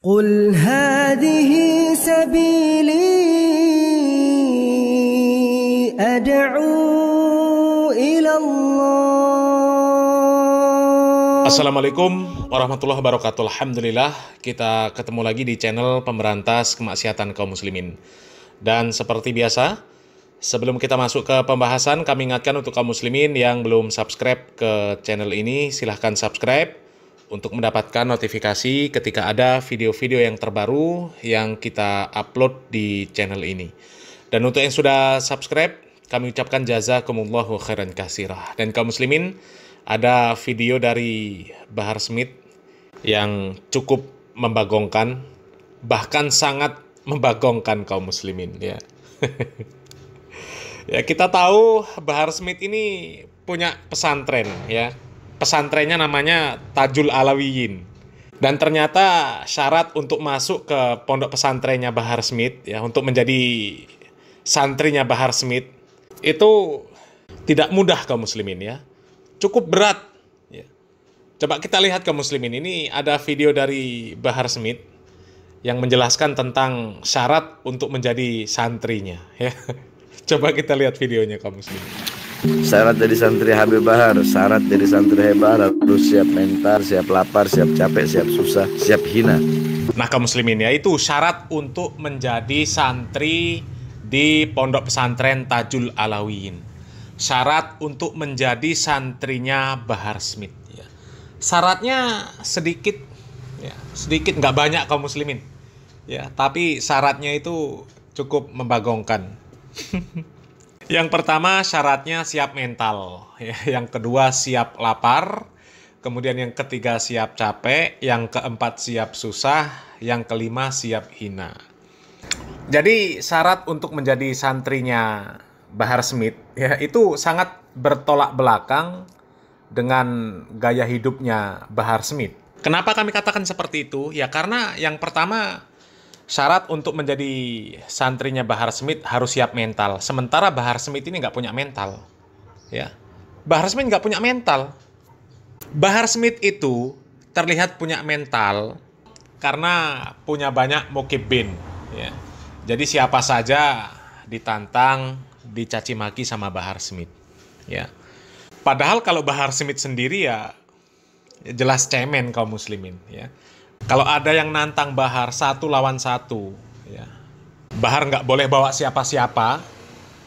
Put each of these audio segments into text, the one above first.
قل هذه سبيلي أدعو إلى الله. Assalamualaikum warahmatullahi wabarakatuh. Alhamdulillah kita ketemu lagi di channel pemberantas kemaksiatan kaum muslimin. Dan seperti biasa, sebelum kita masuk ke pembahasan, kami ingatkan untuk kaum muslimin yang belum subscribe ke channel ini, silahkan subscribe untuk mendapatkan notifikasi ketika ada video-video yang terbaru yang kita upload di channel ini. Dan untuk yang sudah subscribe, kami ucapkan jazakumullahu khairan katsirah. Dan kaum muslimin, ada video dari Bahar Smith yang cukup membagongkan, bahkan sangat membagongkan kaum muslimin ya. Ya, kita tahu Bahar Smith ini punya pesantren ya. Pesantrennya namanya Tajul Alawiyin. Dan ternyata syarat untuk masuk ke pondok pesantrennya Bahar Smith ya, untuk menjadi santrinya Bahar Smith itu tidak mudah kaum muslimin ya. Cukup berat ya. Coba kita lihat kaum muslimin, ini ada video dari Bahar Smith yang menjelaskan tentang syarat untuk menjadi santrinya ya. Coba kita lihat videonya kaum muslimin. Syarat dari santri Habib Bahar, syarat dari santri hebat harus siap mental, siap lapar, siap capek, siap susah, siap hina. Nah kaum muslimin ya, itu syarat untuk menjadi santri di pondok pesantren Tajul Alawiyin. Syarat untuk menjadi santrinya Bahar Smith ya. Syaratnya sedikit ya, sedikit nggak banyak kaum muslimin ya, tapi syaratnya itu cukup membagongkan. Yang pertama syaratnya siap mental ya. Yang kedua siap lapar. Kemudian yang ketiga siap capek. Yang keempat siap susah. Yang kelima siap hina. Jadi syarat untuk menjadi santrinya Bahar Smith ya, itu sangat bertolak belakang dengan gaya hidupnya Bahar Smith. Kenapa kami katakan seperti itu? Ya karena yang pertama, syarat untuk menjadi santrinya Bahar Smith harus siap mental. Sementara Bahar Smith ini nggak punya mental. Ya, Bahar Smith nggak punya mental. Bahar Smith itu terlihat punya mental karena punya banyak mukibin. Ya. Jadi siapa saja ditantang, dicaci maki sama Bahar Smith. Ya. Padahal kalau Bahar Smith sendiri ya jelas cemen kaum muslimin. Ya. Kalau ada yang nantang Bahar 1 lawan 1, ya, Bahar nggak boleh bawa siapa-siapa,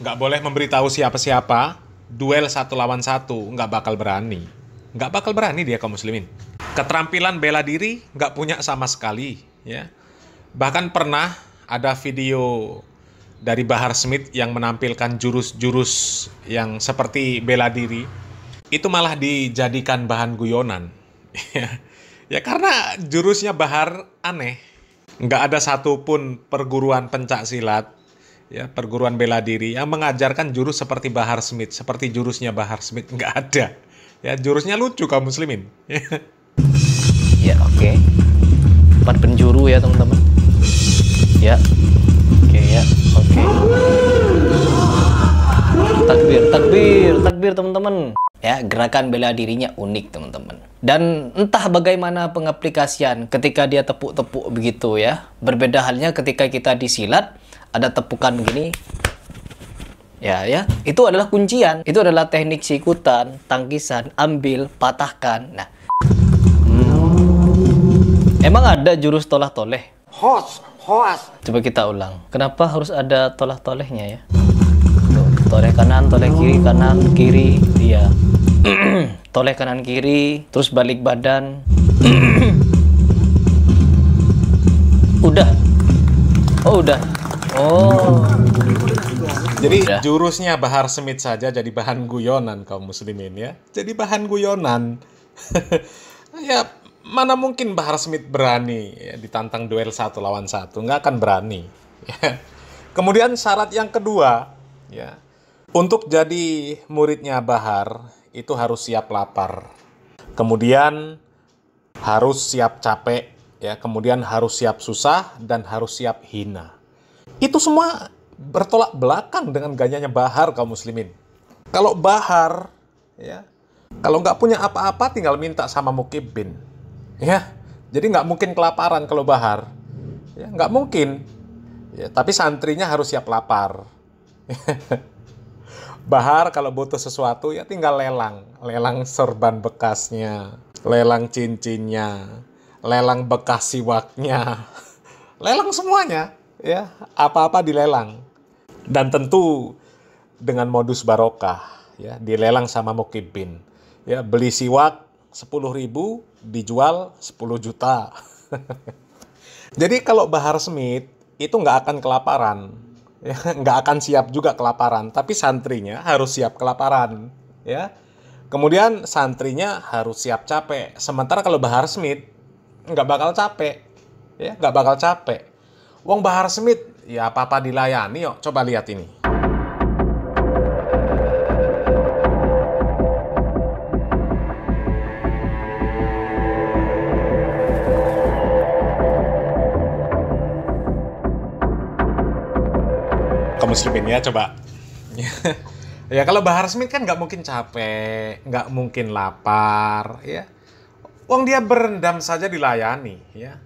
nggak boleh memberitahu siapa-siapa, duel 1 lawan 1, nggak bakal berani. Nggak bakal berani dia kaum muslimin. Keterampilan bela diri nggak punya sama sekali. Ya. Bahkan pernah ada video dari Bahar Smith yang menampilkan jurus-jurus yang seperti bela diri, itu malah dijadikan bahan guyonan. Ya karena jurusnya Bahar aneh. Nggak ada satupun perguruan pencak silat, ya, perguruan bela diri yang mengajarkan jurus seperti Bahar Smith, seperti jurusnya Bahar Smith. Nggak ada. Ya, jurusnya lucu kaum muslimin. Ya oke. 4 penjuru ya teman-teman. Ya. Oke ya. Oke. Takbir, takbir, takbir teman-teman. Ya, gerakan bela dirinya unik teman-teman. Dan entah bagaimana pengaplikasian ketika dia tepuk-tepuk begitu ya. Berbeda halnya ketika kita disilat, ada tepukan begini. Ya, itu adalah kuncian. Itu adalah teknik sikutan, tangkisan, ambil, patahkan. Nah. Emang ada jurus tolah-toleh? Hos. Coba kita ulang. Kenapa harus ada tolah-tolehnya ya? Toleh kanan, toleh kiri, kanan, kiri, iya. Toleh kanan kiri, terus balik badan. Udah. Oh, udah. Oh. Jadi jurusnya Bahar Smith saja jadi bahan guyonan kaum muslimin ya. Jadi bahan guyonan. Ya, mana mungkin Bahar Smith berani ya, ditantang duel 1 lawan 1, nggak akan berani. Ya. Kemudian syarat yang kedua, ya, untuk jadi muridnya Bahar itu harus siap lapar. Kemudian harus siap capek, ya, kemudian harus siap susah dan harus siap hina. Itu semua bertolak belakang dengan gayanya Bahar kaum muslimin. Kalau Bahar ya, kalau nggak punya apa-apa tinggal minta sama mukibin. Ya, Jadi nggak mungkin kelaparan kalau Bahar. Ya, nggak mungkin. Ya, tapi santrinya harus siap lapar. Bahar kalau butuh sesuatu ya tinggal lelang. Lelang sorban bekasnya, lelang cincinnya, lelang bekas siwaknya. Lelang semuanya. Ya, apa-apa dilelang. Dan tentu dengan modus barokah. Ya, dilelang sama Mukibin. Ya, beli siwak 10.000 dijual 10 juta. Jadi kalau Bahar Smith itu nggak akan kelaparan, ya, nggak akan siap juga kelaparan, tapi santrinya harus siap kelaparan, ya. Kemudian santrinya harus siap capek. Sementara kalau Bahar Smith nggak bakal capek, ya, nggak bakal capek. Wong Bahar Smith ya apa-apa dilayani, yuk coba lihat ini. Kaum muslimin ya coba. Ya kalau Bahar Smith kan nggak mungkin capek, nggak mungkin lapar, ya. Wong dia berendam saja dilayani, ya.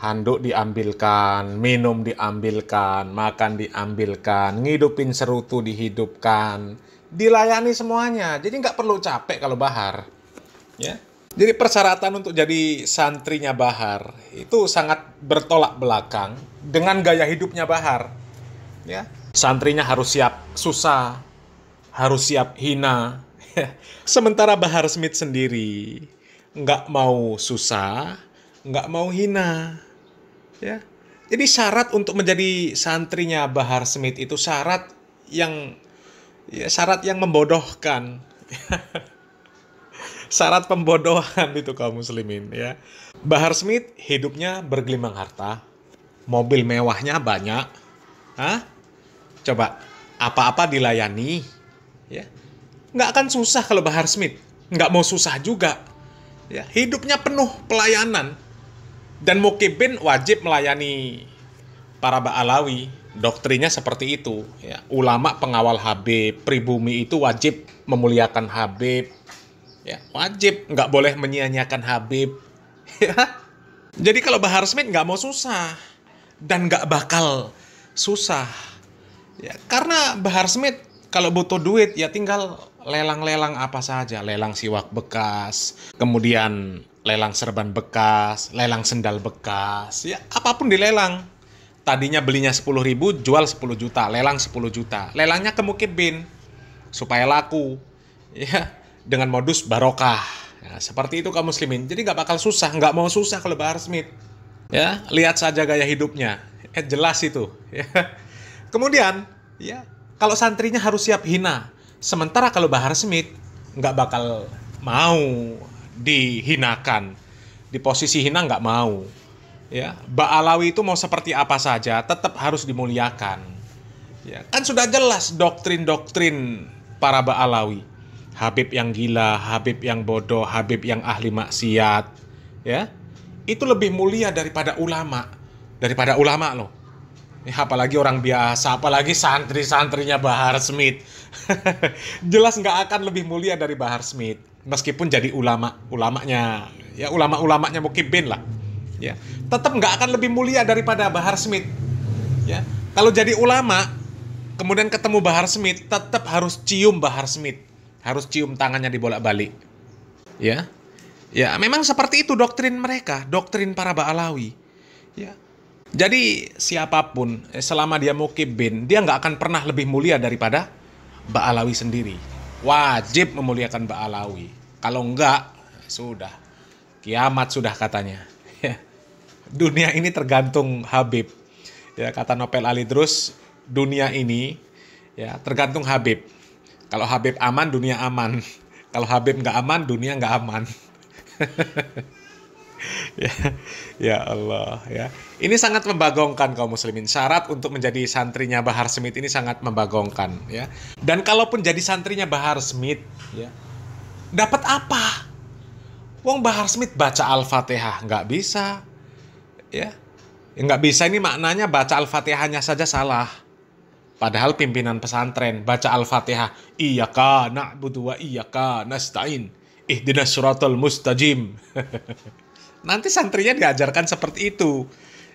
Handuk diambilkan, minum diambilkan, makan diambilkan, ngidupin serutu dihidupkan, dilayani semuanya. Jadi nggak perlu capek kalau Bahar, ya. Jadi persyaratan untuk jadi santrinya Bahar itu sangat bertolak belakang dengan gaya hidupnya Bahar, ya. Santrinya harus siap susah, harus siap hina. Sementara Bahar Smith sendiri nggak mau susah, nggak mau hina. Ya. Jadi syarat untuk menjadi santrinya Bahar Smith itu syarat yang membodohkan. Syarat pembodohan itu kaum muslimin, ya. Bahar Smith hidupnya bergelimang harta, mobil mewahnya banyak. Hah? Coba, apa-apa dilayani, ya. Nggak akan susah kalau Bahar Smith. Nggak mau susah juga. Ya, hidupnya penuh pelayanan. Dan Mukibin wajib melayani para Ba'alawi. Doktrinnya seperti itu. Ya. Ulama pengawal Habib, pribumi itu wajib memuliakan Habib. Ya, wajib, nggak boleh menyia-nyiakan Habib. Ya. Jadi kalau Bahar Smith nggak mau susah. Dan nggak bakal susah. Ya, karena Bahar Smith kalau butuh duit ya tinggal lelang-lelang apa saja. Lelang siwak bekas, kemudian lelang serban bekas, lelang sendal bekas. Ya, apapun dilelang. Tadinya belinya 10.000, jual 10 juta, lelang 10 juta. Lelangnya ke Mukibin supaya laku. Ya, dengan modus barokah. Ya, seperti itu kaum muslimin. Jadi nggak bakal susah, nggak mau susah kalau Bahar Smith. Ya, lihat saja gaya hidupnya. Jelas itu. Ya. Kemudian, ya, kalau santrinya harus siap hina. Sementara kalau Bahar Smith nggak bakal mau dihinakan. Di posisi hina nggak mau. Ya, Ba'alawi itu mau seperti apa saja, tetap harus dimuliakan. Ya, kan sudah jelas doktrin-doktrin para Ba'alawi. Habib yang gila, Habib yang bodoh, Habib yang ahli maksiat. Ya, itu lebih mulia daripada ulama. Daripada ulama loh. Apalagi orang biasa, apalagi santri-santrinya Bahar Smith. Jelas nggak akan lebih mulia dari Bahar Smith. Meskipun jadi ulama-ulamanya, ya ulama-ulamanya Mukibin lah. Ya, tetap nggak akan lebih mulia daripada Bahar Smith. Ya, kalau jadi ulama, kemudian ketemu Bahar Smith, tetap harus cium Bahar Smith. Harus cium tangannya dibolak-balik. Ya, ya memang seperti itu doktrin mereka, doktrin para Ba'alawi. Ya. Jadi siapapun selama dia Mukibin, dia nggak akan pernah lebih mulia daripada Ba'alawi sendiri. Wajib memuliakan Ba'alawi. Kalau enggak, sudah kiamat sudah katanya. Dunia ini tergantung Habib. Ya, kata Nopel Alidrus, dunia ini ya tergantung Habib. Kalau Habib aman, dunia aman. Kalau Habib nggak aman, dunia nggak aman. Ya Allah, ya. Ini sangat membagongkan kaum muslimin. Syarat untuk menjadi santrinya Bahar Smith ini sangat membagongkan, ya. Dan kalaupun jadi santrinya Bahar Smith, ya, dapat apa? Wong Bahar Smith baca Al-Fatihah nggak bisa, ya. Nggak bisa ini maknanya baca Al-Fatihahnya saja salah. Padahal pimpinan pesantren baca Al-Fatihah, iyyaka na'budu wa iyyaka nasta'in, ihdinas siratal mustaqim. nanti santrinya diajarkan seperti itu.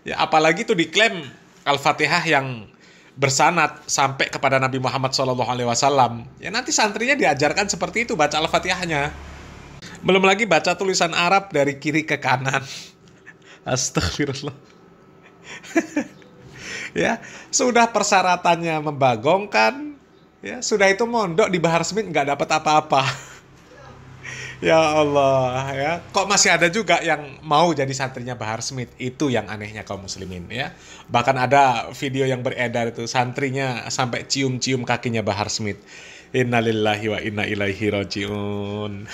Ya, apalagi itu diklaim Al-Fatihah yang bersanad sampai kepada Nabi Muhammad SAW. Ya nanti santrinya diajarkan seperti itu baca Al-Fatihahnya. Belum lagi baca tulisan Arab dari kiri ke kanan. Astagfirullah. Ya, sudah persyaratannya membagongkan, ya sudah itu mondok di Bahar Smith nggak dapat apa-apa. Ya Allah, ya kok masih ada juga yang mau jadi santrinya Bahar Smith. Itu yang anehnya kaum muslimin, ya. Bahkan ada video yang beredar itu santrinya sampai cium-cium kakinya Bahar Smith. Innalillahi wa inna ilaihi rajiun.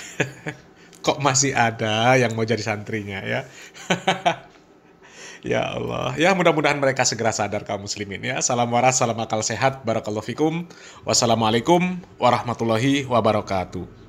Kok masih ada yang mau jadi santrinya, ya. Ya Allah, ya mudah-mudahan mereka segera sadar kaum muslimin, ya. Salam waras, salam akal sehat, barakallahu fikum. Wassalamualaikum warahmatullahi wabarakatuh.